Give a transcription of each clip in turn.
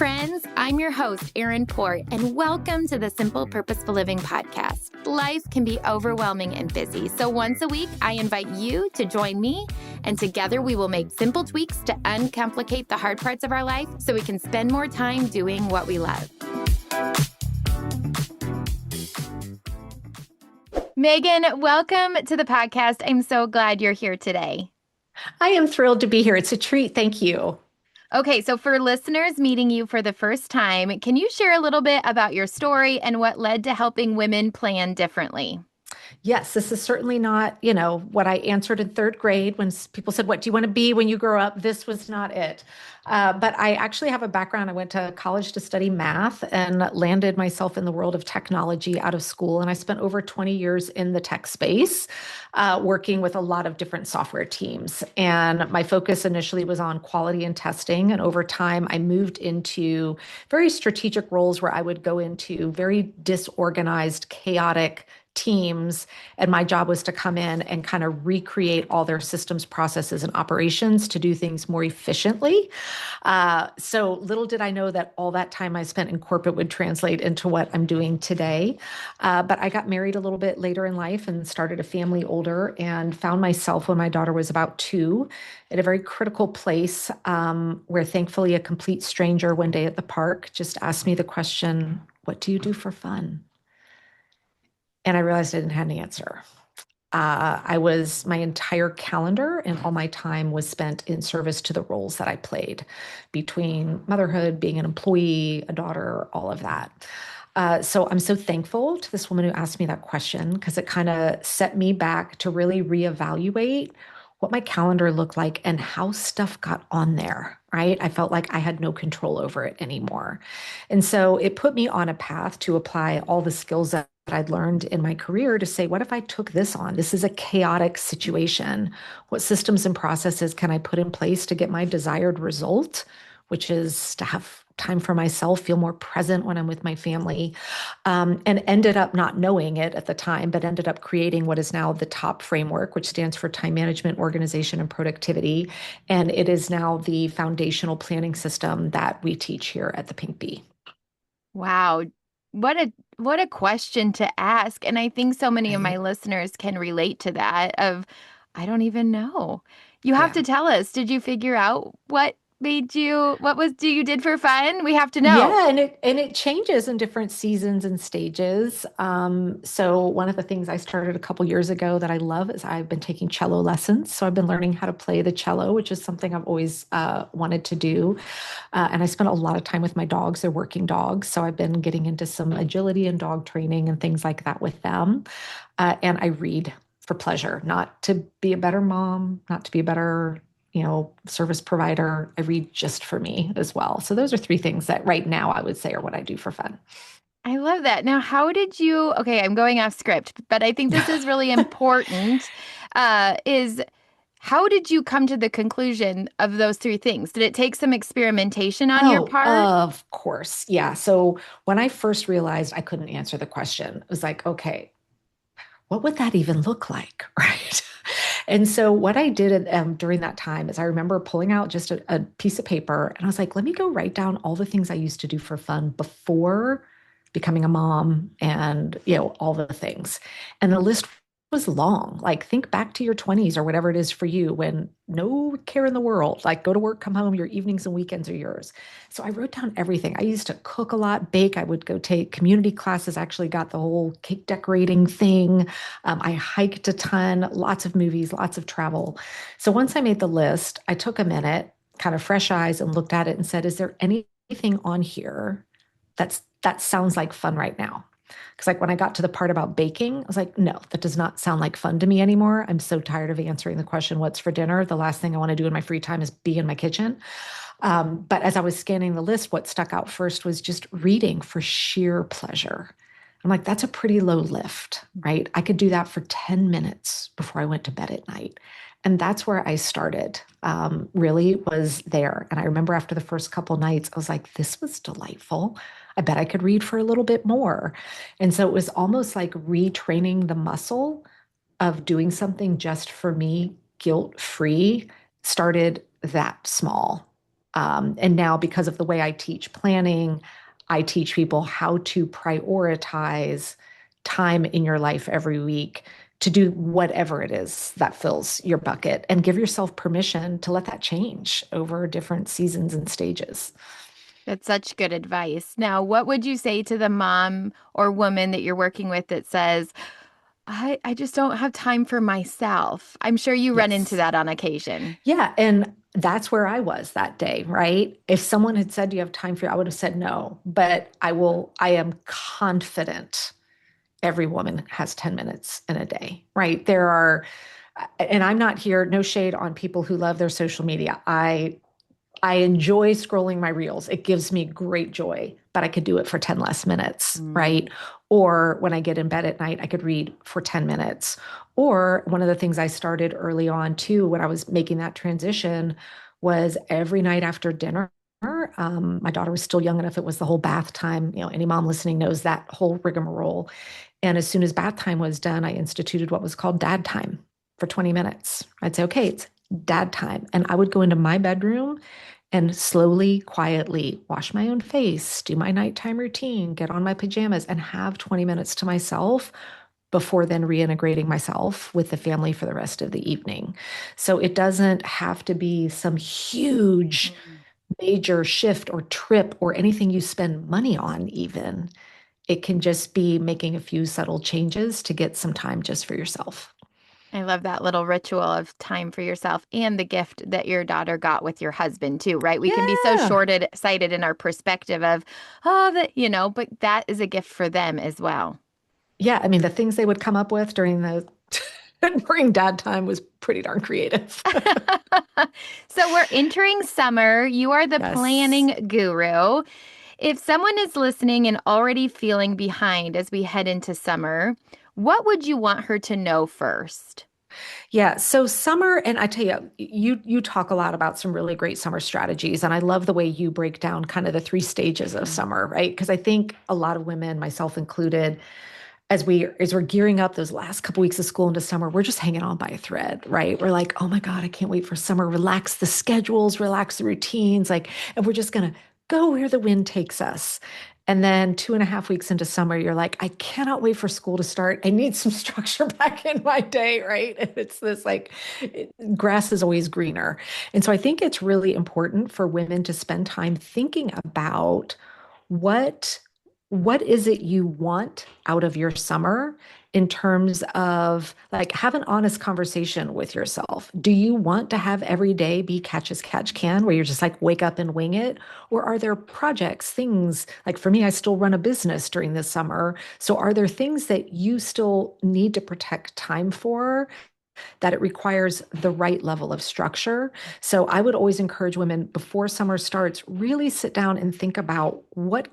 friends. I'm your host, Erin Port, and welcome to the Simple Purposeful Living podcast. Life can be overwhelming and busy, so once a week, I invite you to join me, and together we will make simple tweaks to uncomplicate the hard parts of our life so we can spend more time doing what we love. Megan, welcome to the podcast. I'm so glad you're here today. I am thrilled to be here. It's a treat. Thank you. Okay, so for listeners meeting you for the first time, can you share a little bit about your story and what led to helping women plan differently? Yes, this is certainly not, what I answered in third grade when people said, "What do you want to be when you grow up?" This was not it. But I actually have a background. I went to college to study math and landed myself in the world of technology out of school. And I spent over 20 years in the tech space, working with a lot of different software teams. And my focus initially was on quality and testing. And over time, I moved into very strategic roles where I would go into very disorganized, chaotic teams. And my job was to come in and kind of recreate all their systems, processes, and operations to do things more efficiently. So little did I know that all that time I spent in corporate would translate into what I'm doing today. But I got married a little bit later in life and started a family older and found myself when my daughter was about 2 at a very critical place where thankfully a complete stranger one day at the park just asked me the question, "What do you do for fun?" And I realized I didn't have an answer. My entire calendar and all my time was spent in service to the roles that I played between motherhood, being an employee, a daughter, all of that. So I'm so thankful to this woman who asked me that question because it kind of set me back to really reevaluate what my calendar looked like and how stuff got on there, right? I felt like I had no control over it anymore. And so it put me on a path to apply all the skills that I'd learned in my career to say, what if I took this on? This is a chaotic situation. What systems and processes can I put in place to get my desired result, which is to have time for myself, feel more present when I'm with my family, and ended up not knowing it at the time, but ended up creating what is now the TOP framework, which stands for Time Management, Organization, and Productivity. And it is now the foundational planning system that we teach here at the Pink Bee. Wow. What a question to ask. And I think so many of my listeners can relate to that of, I don't even know. You have to tell us, did you figure out what you did for fun? We have to know. Yeah, and it changes in different seasons and stages. So one of the things I started a couple years ago that I love is I've been taking cello lessons. So I've been learning how to play the cello, which is something I've always wanted to do. And I spent a lot of time with my dogs. They're working dogs. So I've been getting into some agility and dog training and things like that with them. And I read for pleasure, not to be a better mom, not to be a better service provider. I read just for me as well. So those are 3 things that right now I would say are what I do for fun. I love that. Now, okay, I'm going off script, but I think this is really important, is how did you come to the conclusion of those 3 things? Did it take some experimentation on your part? Of course. Yeah. So when I first realized I couldn't answer the question, it was like, okay, what would that even look like? Right. And so what I did during that time is I remember pulling out just a piece of paper and I was like, let me go write down all the things I used to do for fun before becoming a mom and, all the things. And the list was long. Like think back to your 20s or whatever it is for you when no care in the world, like go to work, come home, your evenings and weekends are yours. So I wrote down everything. I used to cook a lot, bake. I would go take community classes, actually got the whole cake decorating thing. I hiked a ton, lots of movies, lots of travel. So once I made the list, I took a minute, kind of fresh eyes and looked at it and said, is there anything on here that sounds like fun right now? Because like when I got to the part about baking, I was like, no, that does not sound like fun to me anymore. I'm so tired of answering the question, what's for dinner? The last thing I want to do in my free time is be in my kitchen. But as I was scanning the list, what stuck out first was just reading for sheer pleasure. I'm like, that's a pretty low lift, right? I could do that for 10 minutes before I went to bed at night. And that's where I started, really was there. And I remember after the first couple nights, I was like, this was delightful. I bet I could read for a little bit more. And so it was almost like retraining the muscle of doing something just for me, guilt-free, started that small. And now, because of the way I teach planning, I teach people how to prioritize time in your life every week to do whatever it is that fills your bucket and give yourself permission to let that change over different seasons and stages. That's such good advice. Now, what would you say to the mom or woman that you're working with that says, I just don't have time for myself? I'm sure you run into Yes. that on occasion. Yeah. And that's where I was that day, right? If someone had said, "Do you have time for," I would have said no. But I am confident every woman has 10 minutes in a day, right? And I'm not here, no shade on people who love their social media. I enjoy scrolling my reels. It gives me great joy, but I could do it for 10 less minutes, Mm. right? Or when I get in bed at night, I could read for 10 minutes. Or one of the things I started early on too, when I was making that transition, was every night after dinner. My daughter was still young enough. It was the whole bath time. Any mom listening knows that whole rigmarole. And as soon as bath time was done, I instituted what was called dad time for 20 minutes. I'd say, okay, it's dad time. And I would go into my bedroom and slowly, quietly wash my own face, do my nighttime routine, get on my pajamas, and have 20 minutes to myself before then reintegrating myself with the family for the rest of the evening. So it doesn't have to be some huge Mm. major shift or trip or anything you spend money on, even. It can just be making a few subtle changes to get some time just for yourself. I love that little ritual of time for yourself and the gift that your daughter got with your husband too, right? We can be so Yeah. shorted sighted in our perspective of, but that is a gift for them as well. Yeah. I mean, the things they would come up with during the during dad time was pretty darn creative. So we're entering summer. You are the Yes. planning guru. If someone is listening and already feeling behind as we head into summer, what would you want her to know first? Yeah. So summer, and I tell you, you talk a lot about some really great summer strategies. And I love the way you break down kind of the three stages of Mm. summer, right? Because I think a lot of women, myself included, as we're gearing up those last couple weeks of school into summer, we're just hanging on by a thread, right? We're like, oh my God, I can't wait for summer. Relax the schedules, relax the routines, and we're just gonna go where the wind takes us. And then 2.5 weeks into summer, you're like, I cannot wait for school to start. I need some structure back in my day, right? And it's this grass is always greener. And so I think it's really important for women to spend time thinking about what what is it you want out of your summer in terms of have an honest conversation with yourself. Do you want to have every day be catch as catch can, where you're just like wake up and wing it? Or are there projects, things like for me, I still run a business during the summer. So are there things that you still need to protect time for, that it requires the right level of structure? So I would always encourage women before summer starts, really sit down and think about what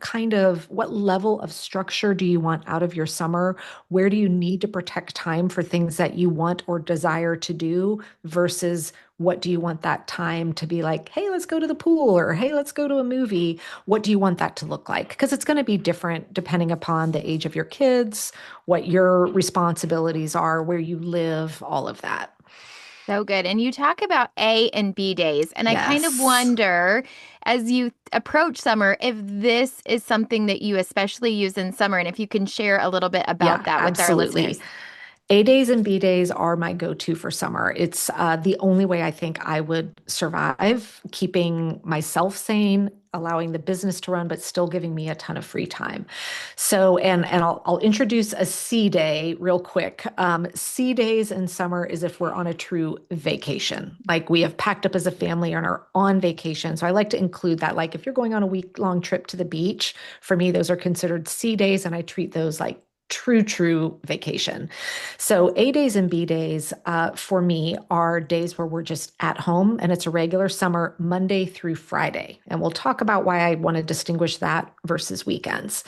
level of structure do you want out of your summer? Where do you need to protect time for things that you want or desire to do versus what do you want that time to be like, hey, let's go to the pool, or hey, let's go to a movie. What do you want that to look like? Because it's going to be different depending upon the age of your kids, what your responsibilities are, where you live, all of that. So good. And you talk about A and B days. And I kind of Yes. wonder, as you approach summer, if this is something that you especially use in summer, and if you can share a little bit about Yeah, that with our absolutely. listeners. A days and B days are my go-to for summer. It's the only way I think I would survive, keeping myself sane, allowing the business to run, but still giving me a ton of free time. So, and I'll introduce a C day real quick. C days in summer is if we're on a true vacation, like we have packed up as a family and are on vacation. So I like to include that. Like if you're going on a week-long trip to the beach, for me, those are considered C days, and I treat those like true vacation. So A days and B days for me are days where we're just at home, and it's a regular summer, Monday through Friday. And we'll talk about why I want to distinguish that versus weekends.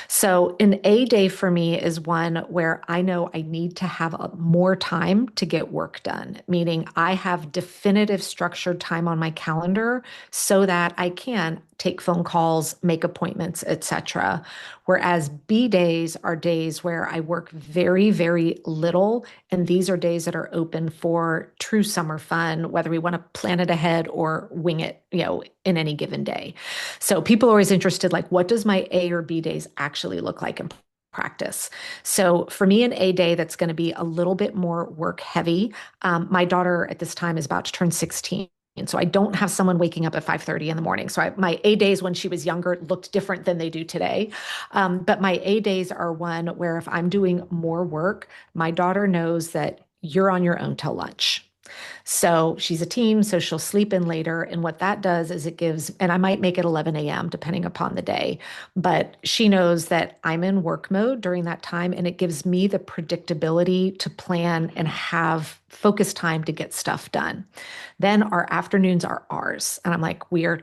So an A day for me is one where I know I need to have more time to get work done, meaning I have definitive structured time on my calendar so that I can take phone calls, make appointments, etc. Whereas B days are days where I work very, very little. And these are days that are open for true summer fun, whether we want to plan it ahead or wing it, in any given day. So people are always interested, like, what does my A or B days actually look like in practice? So for me, an A day that's going to be a little bit more work heavy. My daughter at this time is about to turn 16. And so I don't have someone waking up at 5:30 in the morning. So my A days when she was younger looked different than they do today. But my A days are one where if I'm doing more work, my daughter knows that you're on your own till lunch. So she's a teen, so she'll sleep in later. And what that does is it gives, and I might make it 11 a.m. depending upon the day, but she knows that I'm in work mode during that time. And it gives me the predictability to plan and have focus time to get stuff done. Then our afternoons are ours. And I'm like, we are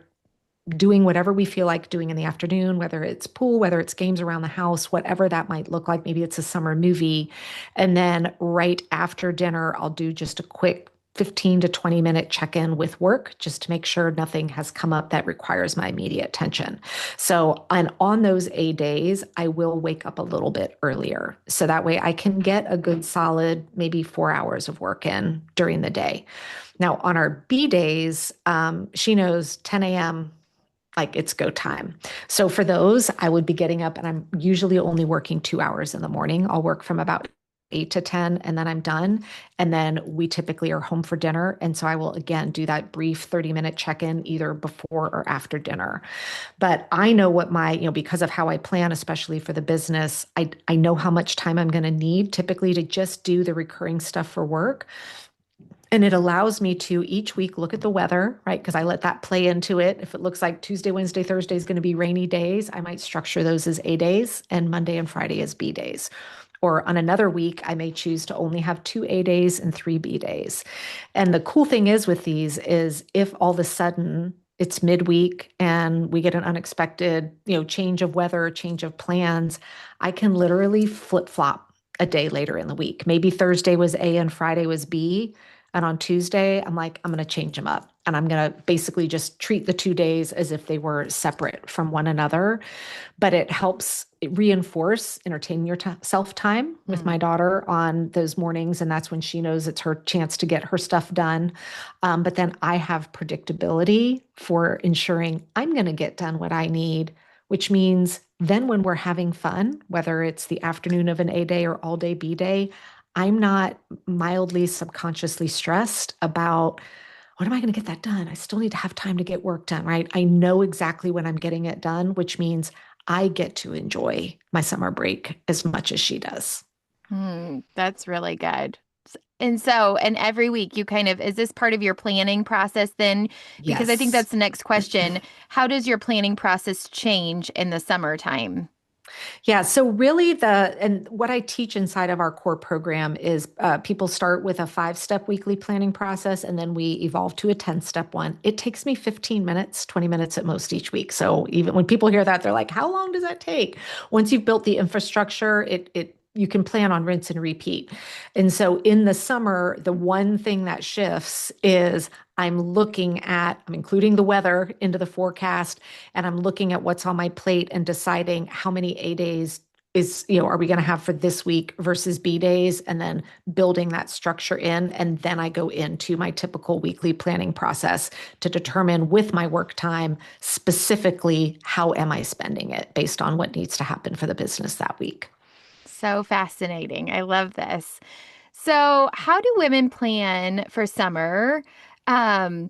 doing whatever we feel like doing in the afternoon, whether it's pool, whether it's games around the house, whatever that might look like. Maybe it's a summer movie. And then right after dinner, I'll do just a quick 15 to 20-minute check-in with work just to make sure nothing has come up that requires my immediate attention. So, and on those A days, I will wake up a little bit earlier. So that way I can get a good solid, maybe 4 hours of work in during the day. Now, on our B days, she knows 10 a.m., like it's go time. So for those, I would be getting up and I'm usually only working 2 hours in the morning. I'll work from about 8 to 10 and then I'm done. And then we typically are home for dinner. And so I will again do that brief 30-minute check-in either before or after dinner. But I know what because of how I plan, especially for the business, I know how much time I'm going to need typically to just do the recurring stuff for work. And it allows me to each week look at the weather, right? Because I let that play into it. If it looks like Tuesday, Wednesday, Thursday is going to be rainy days, I might structure those as A days and Monday and Friday as B days. Or on another week, I may choose to only have 2 A days and 3 B days. And the cool thing is with these is if all of a sudden it's midweek and we get an unexpected, change of weather, change of plans, I can literally flip flop a day later in the week. Maybe Thursday was A and Friday was B. And on Tuesday, I'm like, I'm going to change them up. And I'm going to basically just treat the 2 days as if they were separate from one another. But it helps reinforce entertaining yourself time with my daughter on those mornings. And that's when she knows it's her chance to get her stuff done. But then I have predictability for ensuring I'm going to get done what I need, which means then when we're having fun, whether it's the afternoon of an A day or all day B day, I'm not mildly subconsciously stressed about when am I going to get that done? I still need to have time to get work done, right? I know exactly when I'm getting it done, which means I get to enjoy my summer break as much as she does. That's really good. And every week is this part of your planning process then? Because I think Yes. that's the next question. How does your planning process change in the summertime? Yeah. So really and what I teach inside of our core program is people start with a 5-step weekly planning process, and then we evolve to a 10-step one. It takes me 15 minutes, 20 minutes at most each week. So even when people hear that, they're like, how long does that take? Once you've built the infrastructure, you can plan on rinse and repeat. And so in the summer, the one thing that shifts is I'm including the weather into the forecast, and I'm looking at what's on my plate and deciding how many A days are we going to have for this week versus B days, and then building that structure in. And then I go into my typical weekly planning process to determine with my work time, specifically, how am I spending it based on what needs to happen for the business that week. So fascinating. I love this. So, how do women plan for summer? Um,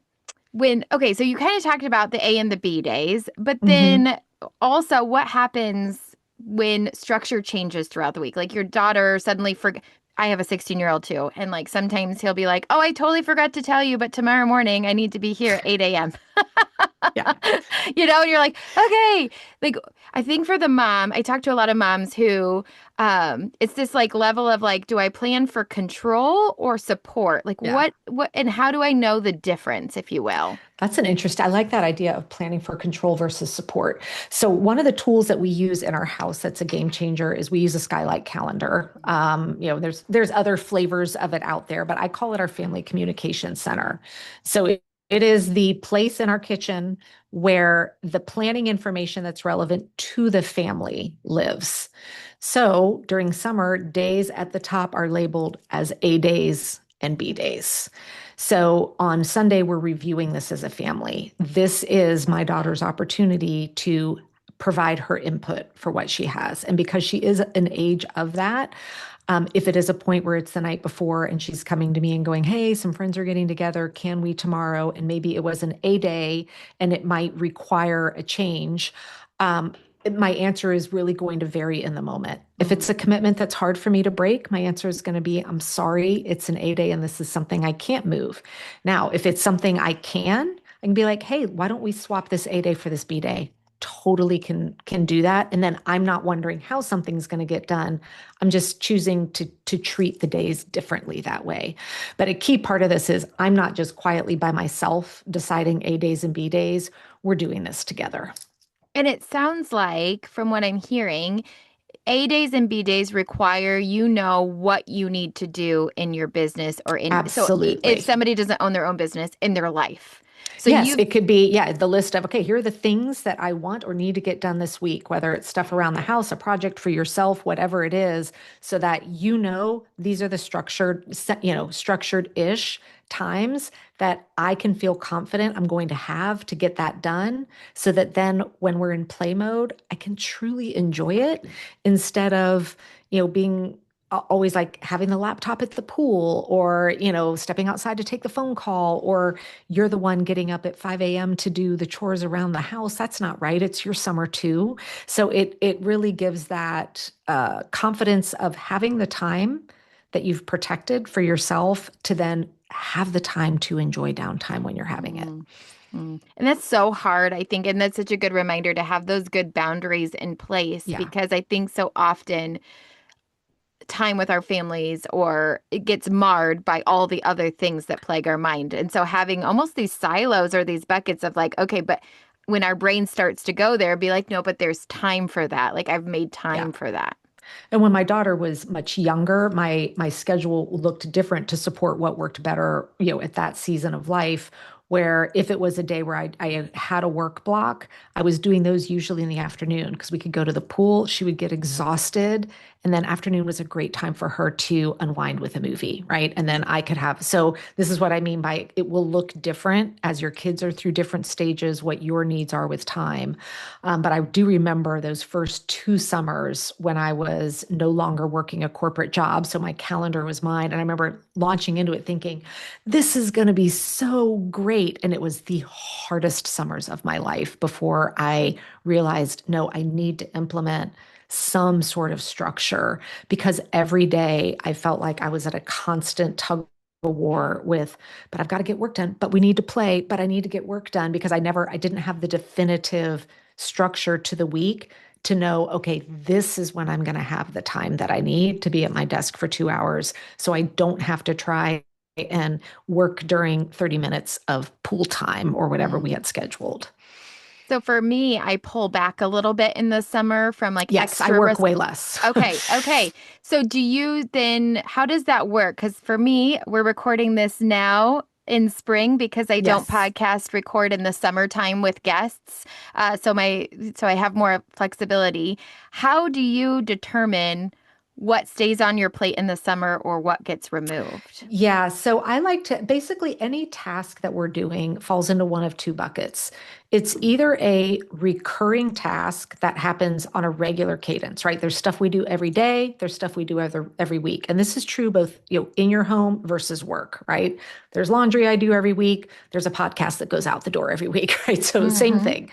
okay, so you kind of talked about the A and the B days, but Mhm. then also what happens when structure changes throughout the week? Like your daughter suddenly forget. I have a 16-year-old too, and like sometimes he'll be like, "Oh, I totally forgot to tell you, but tomorrow morning I need to be here at 8 a.m." Yeah. And you're like, okay. Like, I think for the mom, I talk to a lot of moms who, it's this like level of like, do I plan for control or support? Like, Yeah. and how do I know the difference, if you will? I like that idea of planning for control versus support. So one of the tools that we use in our house that's a game changer is we use a skylight calendar. There's other flavors of it out there, but I call it our family communication center. So It is the place in our kitchen where the planning information that's relevant to the family lives. So during summer, days at the top are labeled as A days and B days. So on Sunday, we're reviewing this as a family. This is my daughter's opportunity to provide her input for what she has. And because she is an age of that, if it is a point where it's the night before and she's coming to me and going, hey, some friends are getting together, can we tomorrow? And maybe it was an A day and it might require a change. Um, my answer is really going to vary in the moment. If it's a commitment that's hard for me to break, my answer is going to be, I'm sorry, it's an A day and this is something I can't move. Now, if it's something I can be like, hey, why don't we swap this A day for this B day? Totally can do that. And then I'm not wondering how something's going to get done. I'm just choosing to treat the days differently that way. But a key part of this is I'm not just quietly by myself deciding A days and B days. We're doing this together. And it sounds like, from what I'm hearing, A days and B days require what you need to do in your business or if Absolutely. somebody doesn't own their own business in their life. So Yes, you it could be, yeah, the list of, okay, here are the things that I want or need to get done this week, whether it's stuff around the house, a project for yourself, whatever it is, so that these are the structured-ish times that I can feel confident I'm going to have to get that done, so that then when we're in play mode, I can truly enjoy it instead of, being always like having the laptop at the pool or, stepping outside to take the phone call, or you're the one getting up at 5 a.m. to do the chores around the house. That's not right. It's your summer too. So it really gives that confidence of having the time that you've protected for yourself to then have the time to enjoy downtime when you're having it. Mm, And that's so hard, I think. And that's such a good reminder to have those good boundaries in place, Yeah. because I think so often time with our families or it gets marred by all the other things that plague our mind. And so having almost these silos or these buckets of like, okay, but when our brain starts to go there, be like, no, but there's time for that. Like I've made Yeah. time for that. And when my daughter was much younger, my schedule looked different to support what worked better, at that season of life. Where if it was a day where I had a work block, I was doing those usually in the afternoon because we could go to the pool. She would get exhausted. And then afternoon was a great time for her to unwind with a movie, right? And then I could so this is what I mean by it will look different as your kids are through different stages, what your needs are with time. But I do remember those first 2 summers when I was no longer working a corporate job. So my calendar was mine. And I remember launching into it thinking, this is going to be so great. And it was the hardest summers of my life before I realized, no, I need to implement some sort of structure, because every day I felt like I was at a constant tug of war with, but I've got to get work done, but we need to play, but I need to get work done, because I didn't have the definitive structure to the week to know, okay, this is when I'm going to have the time that I need to be at my desk for 2 hours. So I don't have to try and work during 30 minutes of pool time or whatever we had scheduled. So for me, I pull back a little bit in the summer from like Yes, I extra work risk. way less. Okay, okay. So do you then, how does that work? Because for me, we're recording this now in spring because I don't Yes. podcast record in the summertime with guests. So I have more flexibility. How do you determine what stays on your plate in the summer or what gets removed? Yeah, so I like to basically any task that we're doing falls into one of two buckets. It's either a recurring task that happens on a regular cadence, right? There's stuff we do every day, there's stuff we do every week. And this is true both, in your home versus work, right? There's laundry I do every week, there's a podcast that goes out the door every week, right? So same Mm-hmm. thing.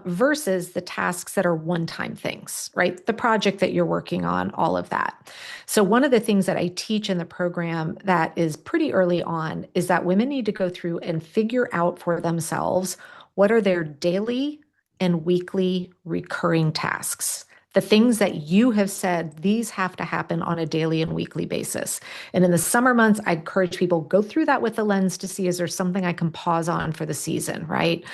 Versus the tasks that are one-time things, right? The project that you're working on, all of that. So one of the things that I teach in the program that is pretty early on is that women need to go through and figure out for themselves what are their daily and weekly recurring tasks. The things that you have said, these have to happen on a daily and weekly basis. And in the summer months, I encourage people go through that with the lens to see, is there something I can pause on for the season, right?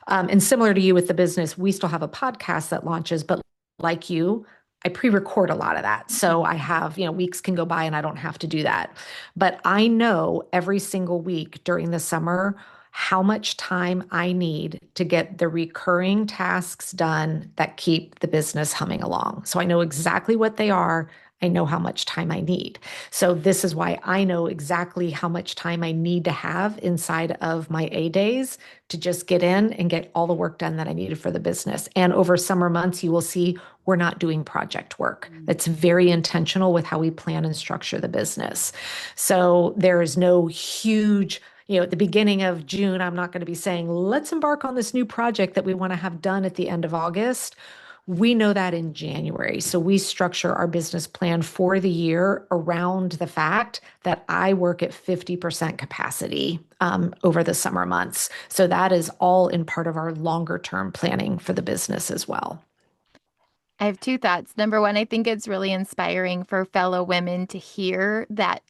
And similar to you with the business, we still have a podcast that launches, but like you, I pre-record a lot of that. So I have, weeks can go by and I don't have to do that. But I know every single week during the summer how much time I need to get the recurring tasks done that keep the business humming along. So I know exactly what they are. I know how much time I need. So this is why I know exactly how much time I need to have inside of my A days to just get in and get all the work done that I needed for the business. And over summer months, you will see we're not doing project work. It's very intentional with how we plan and structure the business. So there is no huge, at the beginning of June, I'm not going to be saying, let's embark on this new project that we want to have done at the end of August. We know that in January. So we structure our business plan for the year around the fact that I work at 50% capacity over the summer months. So that is all in part of our longer term planning for the business as well. I have two thoughts. Number one, I think it's really inspiring for fellow women to hear that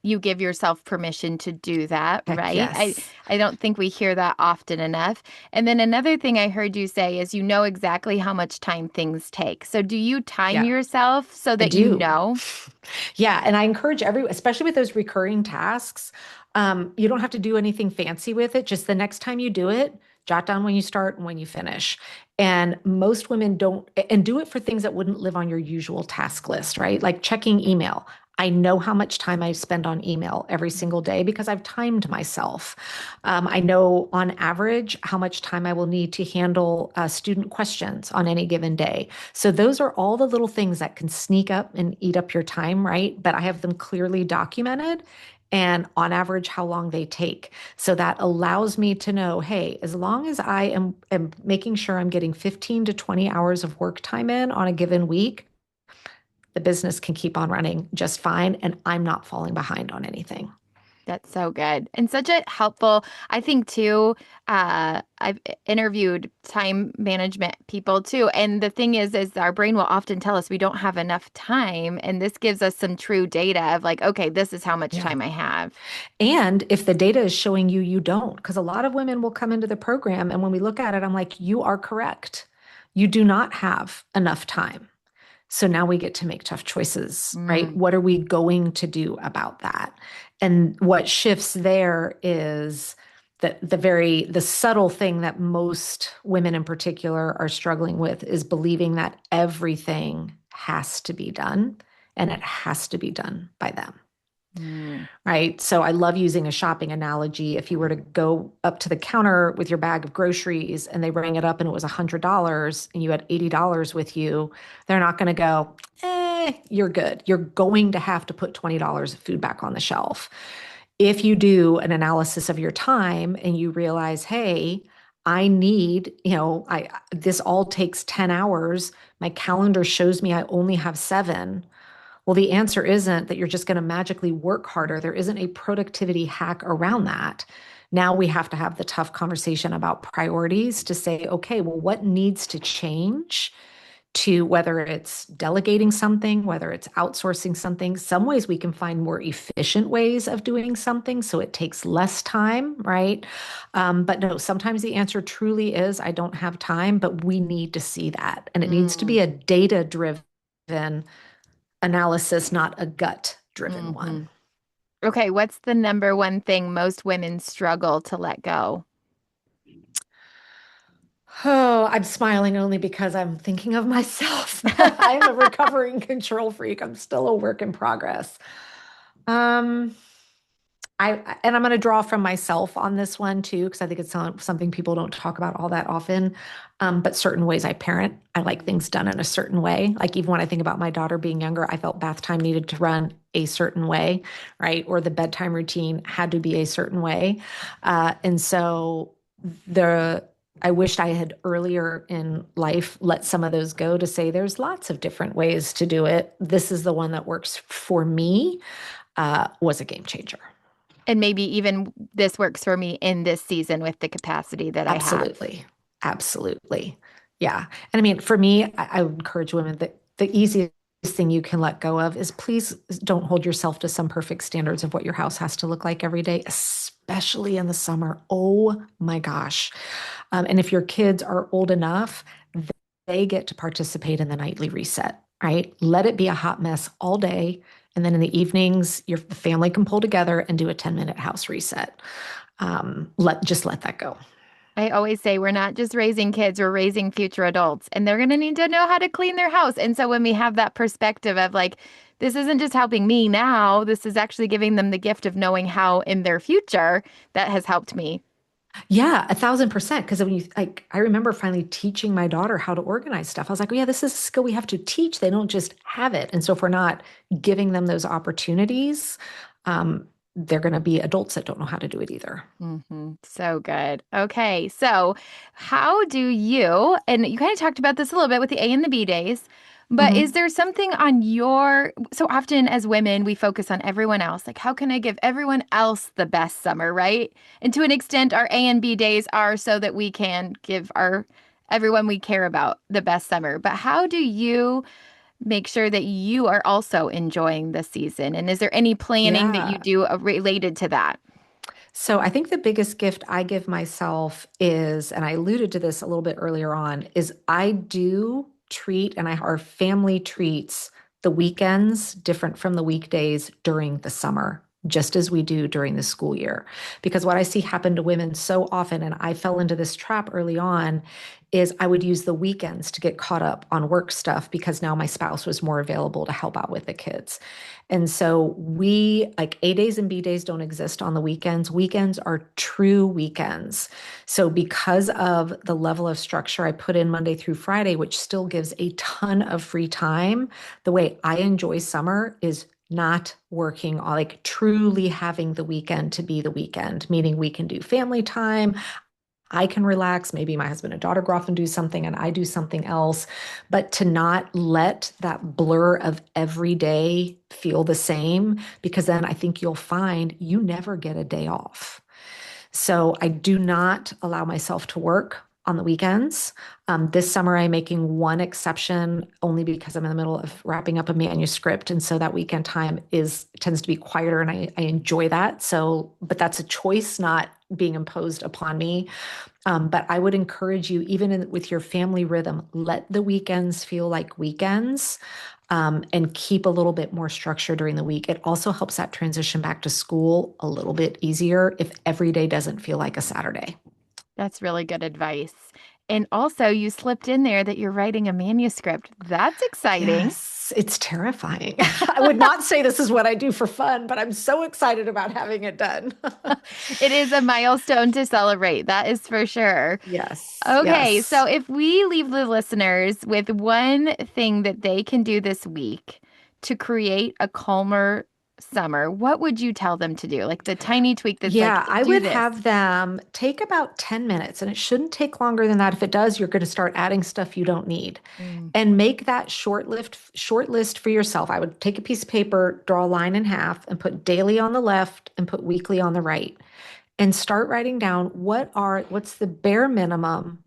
you give yourself permission to do that, Heck right? yes. I don't think we hear that often enough. And then another thing I heard you say is you know exactly how much time things take. So do you time Yeah, yourself so I that you do. know? Yeah, and I encourage especially with those recurring tasks, you don't have to do anything fancy with it. Just the next time you do it, jot down when you start and when you finish. And most women don't, and do it for things that wouldn't live on your usual task list, right? Like checking email. I know how much time I spend on email every single day because I've timed myself. I know on average how much time I will need to handle student questions on any given day. So those are all the little things that can sneak up and eat up your time, right? But I have them clearly documented and on average how long they take. So that allows me to know, hey, as long as I am making sure I'm getting 15 to 20 hours of work time in on a given week, the business can keep on running just fine and I'm not falling behind on anything. That's so good. And such a helpful, I think too, I've interviewed time management people too. And the thing is our brain will often tell us we don't have enough time. And this gives us some true data of like, okay, this is how much Yeah. time I have. And if the data is showing you you don't, because a lot of women will come into the program and when we look at it, I'm like, you are correct. You do not have enough time. So now we get to make tough choices, right? Mm, What are we going to do about that? And what shifts there is that the subtle thing that most women in particular are struggling with is believing that everything has to be done and it has to be done by them. mm, Right. So I love using a shopping analogy. If you were to go up to the counter with your bag of groceries and they rang it up and it was $100 and you had $80 with you, they're not going to go, you're good. You're going to have to put $20 of food back on the shelf. If you do an analysis of your time and you realize, hey, I need, this all takes 10 hours. My calendar shows me I only have 7. Well, the answer isn't that you're just going to magically work harder. There isn't a productivity hack around that. Now we have to have the tough conversation about priorities to say, okay, well, what needs to change to whether it's delegating something, whether it's outsourcing something. Some ways we can find more efficient ways of doing something so it takes less time, right? But no, sometimes the answer truly is I don't have time, but we need to see that. And it needs to be mm, a data driven analysis, not a gut driven hmm. one. Okay, what's the number one thing most women struggle to let go? Oh, I'm smiling only because I'm thinking of myself. I'm a recovering control freak. I'm still a work in progress. Um, I'm going to draw from myself on this one too, because I think it's something people don't talk about all that often. But certain ways I parent, I like things done in a certain way. Like even when I think about my daughter being younger, I felt bath time needed to run a certain way, right? Or the bedtime routine had to be a certain way. And so I wished I had earlier in life let some of those go to say there's lots of different ways to do it. This is the one that works for me, was a game changer. And maybe even this works for me in this season with the capacity that I have. Absolutely. Absolutely. Yeah. And I mean, for me, I would encourage women that the easiest thing you can let go of is please don't hold yourself to some perfect standards of what your house has to look like every day, especially in the summer. Oh my gosh. And if your kids are old enough, they get to participate in the nightly reset, right? Let it be a hot mess all day. And then in the evenings, the family can pull together and do a 10-minute house reset. Let that go. I always say we're not just raising kids, we're raising future adults, and they're going to need to know how to clean their house. And so when we have that perspective of like, this isn't just helping me now, this is actually giving them the gift of knowing how in their future, that has helped me. Yeah, 1,000%. Because when you like, I remember finally teaching my daughter how to organize stuff. I was like, oh, yeah, this is a skill we have to teach. They don't just have it. And so if we're not giving them those opportunities, they're going to be adults that don't know how to do it either. So good. Okay. So, how do you, and you kind of talked about this a little bit with the A and the B days, but is Mhm. there something on so often as women, we focus on everyone else. Like, how can I give everyone else the best summer, right? And to an extent, our A and B days are so that we can give everyone we care about the best summer. But how do you make sure that you are also enjoying the season? And is there any planning that you Yeah. do related to that? So I think the biggest gift I give myself is, and I alluded to this a little bit earlier on, is I do treat and our family treats the weekends different from the weekdays during the summer, just as we do during the school year. Because what I see happen to women so often, and I fell into this trap early on, is I would use the weekends to get caught up on work stuff because now my spouse was more available to help out with the kids. And so we like A days and B days don't exist on the weekends. Weekends are true weekends. So because of the level of structure I put in Monday through Friday, which still gives a ton of free time, the way I enjoy summer is not working on like truly having the weekend to be the weekend, meaning we can do family time. I can relax. Maybe my husband and daughter go off and do something and I do something else. But to not let that blur of every day feel the same, because then I think you'll find you never get a day off. So I do not allow myself to work on the weekends. This summer, I'm making one exception only because I'm in the middle of wrapping up a manuscript. And so that weekend time tends to be quieter and I enjoy that. So, but that's a choice, not being imposed upon me. But I would encourage you, even with your family rhythm, let the weekends feel like weekends, and keep a little bit more structure during the week. It also helps that transition back to school a little bit easier if every day doesn't feel like a Saturday. That's really good advice. And also, you slipped in there that you're writing a manuscript. That's exciting. Yes, it's terrifying. I would not say this is what I do for fun, but I'm so excited about having it done. It is a milestone to celebrate. That is for sure. Yes, Okay, so yes. if we leave the listeners with one thing that they can do this week to create a calmer summer, what would you tell them to do? Like the tiny tweak that's like, Yeah, I do would this. have them take about 10 minutes, and it shouldn't take longer than that. If it does, you're going to start adding stuff you don't need. Mm. And make that short list for yourself. I would take a piece of paper, draw a line in half, and put daily on the left and put weekly on the right. And start writing down what's the bare minimum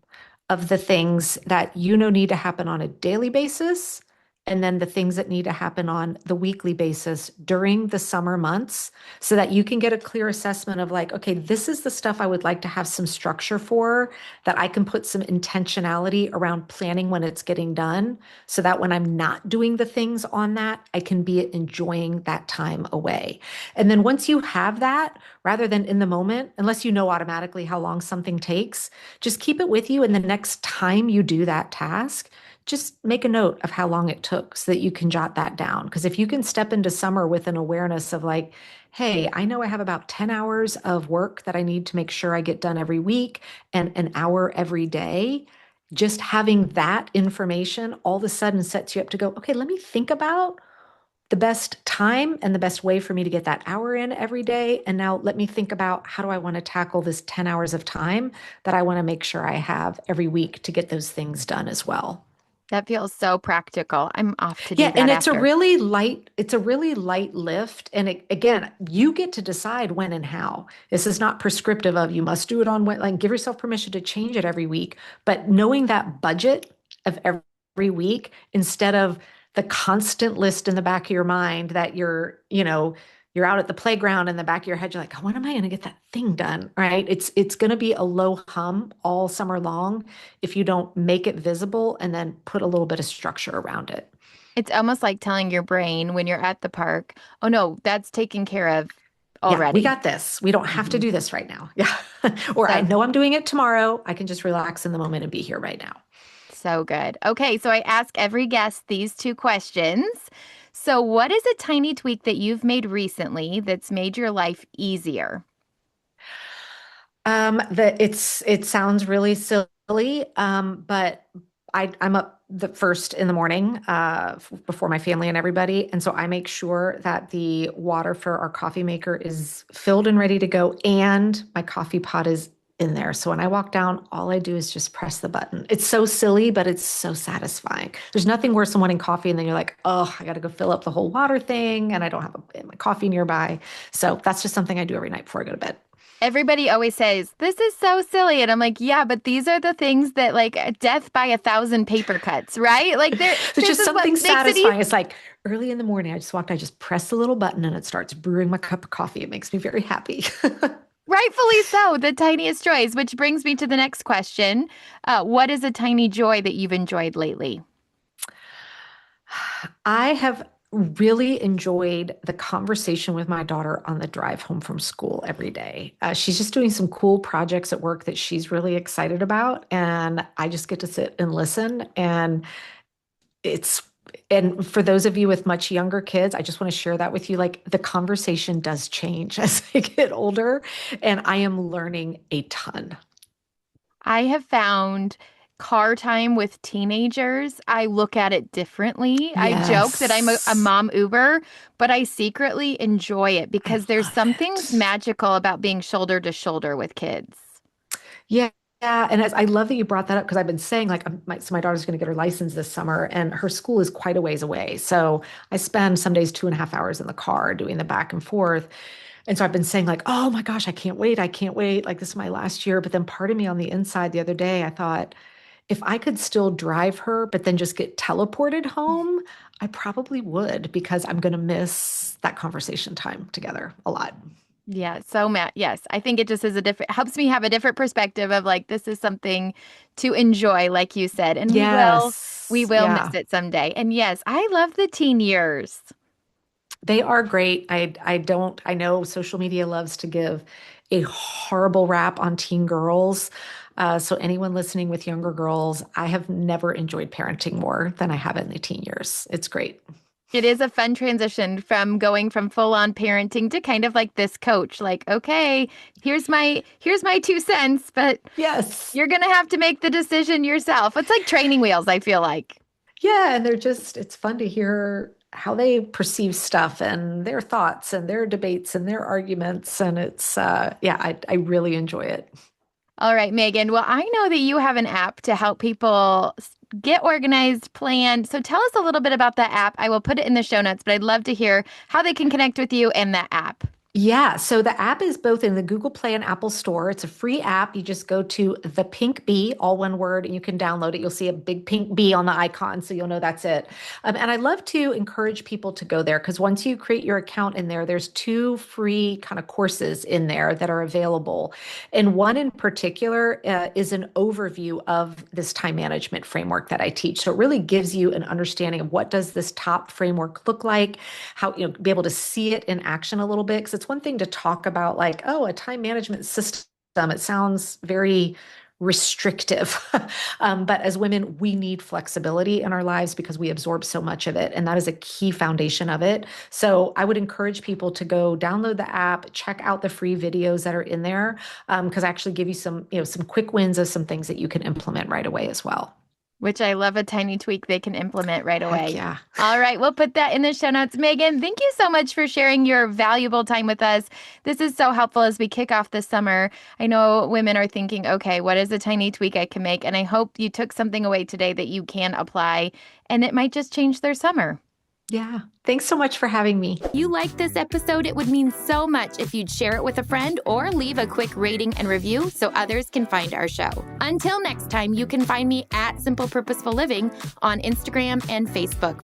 of the things that you know need to happen on a daily basis, and then the things that need to happen on the weekly basis during the summer months, so that you can get a clear assessment of like, okay, this is the stuff I would like to have some structure for, that I can put some intentionality around planning when it's getting done, so that when I'm not doing the things on that, I can be enjoying that time away. And then once you have that, rather than in the moment, unless you know automatically how long something takes, just keep it with you. And the next time you do that task, just make a note of how long it took so that you can jot that down. Because if you can step into summer with an awareness of like, hey, I know I have about 10 hours of work that I need to make sure I get done every week and an hour every day, just having that information all of a sudden sets you up to go, okay, let me think about the best time and the best way for me to get that hour in every day. And now let me think about how do I want to tackle this 10 hours of time that I want to make sure I have every week to get those things done as well. That feels so practical. I'm off to do Yeah, that and after. it's a really light lift. And again, you get to decide when and how. This is not prescriptive of you must do it on when, like give yourself permission to change it every week. But knowing that budget of every week instead of the constant list in the back of your mind that you're out at the playground in the back of your head, you're like, when am I going to get that thing done? Right? It's going to be a low hum all summer long if you don't make it visible and then put a little bit of structure around it. It's almost like telling your brain when you're at the park, oh no, that's taken care of. Yeah, we already. got this. We don't have to Mhm. do this right now. Yeah. Or I So, know I'm doing it tomorrow. I can just relax in the moment and be here right now. so good. Okay, so I ask every guest these two questions. So, what is a tiny tweak that you've made recently that's made your life easier? It sounds really silly, but I'm up the first in the morning, before my family and everybody, and so I make sure that the water for our coffee maker is filled and ready to go, and my coffee pot is in there. So when I walk down, all I do is just press the button. It's so silly, but it's so satisfying. There's nothing worse than wanting coffee, and then you're like, oh, I got to go fill up the whole water thing, and I don't have my coffee nearby. So that's just something I do every night before I go to bed. Everybody always says, this is so silly. And I'm like, yeah, but these are the things that like death by 1,000 paper cuts, right? Like There's this just is what something makes it easy. satisfying. It's like early in the morning, I just press the little button and it starts brewing my cup of coffee. It makes me very happy. Rightfully so, the tiniest joys, which brings me to the next question. What is a tiny joy that you've enjoyed lately? I have really enjoyed the conversation with my daughter on the drive home from school every day. She's just doing some cool projects at work that she's really excited about. And I just get to sit and listen. It's, and for those of you with much younger kids, I just want to share that with you. Like the conversation does change as they get older, and I am learning a ton. I have found car time with teenagers, I look at it differently. I joke that I'm a Yes. mom Uber, but I secretly enjoy it I because there's love something it. magical about being shoulder to shoulder with kids. Yeah. Yeah. And as I love that you brought that up because I've been saying like my daughter's going to get her license this summer and her school is quite a ways away. So I spend some days 2.5 hours in the car doing the back and forth. And so I've been saying like, oh my gosh, I can't wait. I can't wait. Like this is my last year. But then part of me on the inside the other day, I thought if I could still drive her, but then just get teleported home, I probably would because I'm going to miss that conversation time together a lot. Yeah, so Matt, yes, I think it just is a different helps me have a different perspective of like this is something to enjoy, like you said, and we Yes. will miss Yeah. it someday. And yes, I love the teen years. They are great. I know social media loves to give a horrible rap on teen girls. So anyone listening with younger girls, I have never enjoyed parenting more than I have in the teen years. It's great. It is a fun transition from going from full on parenting to kind of like this coach, like, okay, here's my 2 cents, but Yes. you're gonna have to make the decision yourself. It's like training wheels, I feel like. Yeah, and it's fun to hear how they perceive stuff and their thoughts and their debates and their arguments. And yeah, I really enjoy it. All right, Megan. Well, I know that you have an app to help people get organized, planned. So tell us a little bit about that app. I will put it in the show notes, but I'd love to hear how they can connect with you and that app. Yeah, so the app is both in the Google Play and Apple Store. It's a free app. You just go to the pink bee, all one word, and you can download it. You'll see a big pink bee on the icon, so you'll know that's it. And I love to encourage people to go there because once you create your account in there, there's two free kind of courses in there that are available. And one in particular is an overview of this time management framework that I teach. So it really gives you an understanding of what does this top framework look like, how, be able to see it in action a little bit. Because it's one thing to talk about like, oh, a time management system. It sounds very restrictive. But as women, we need flexibility in our lives because we absorb so much of it. And that is a key foundation of it. So I would encourage people to go download the app, check out the free videos that are in there, because I actually give you some quick wins of some things that you can implement right away as well. Which I love a tiny tweak they can implement right Heck away. yeah. All right, we'll put that in the show notes. Megan, thank you so much for sharing your valuable time with us. This is so helpful as we kick off the summer. I know women are thinking, okay, what is a tiny tweak I can make? And I hope you took something away today that you can apply, and it might just change their summer. Yeah. Thanks so much for having me. You liked this episode? It would mean so much if you'd share it with a friend or leave a quick rating and review so others can find our show. Until next time, you can find me at Simple Purposeful Living on Instagram and Facebook.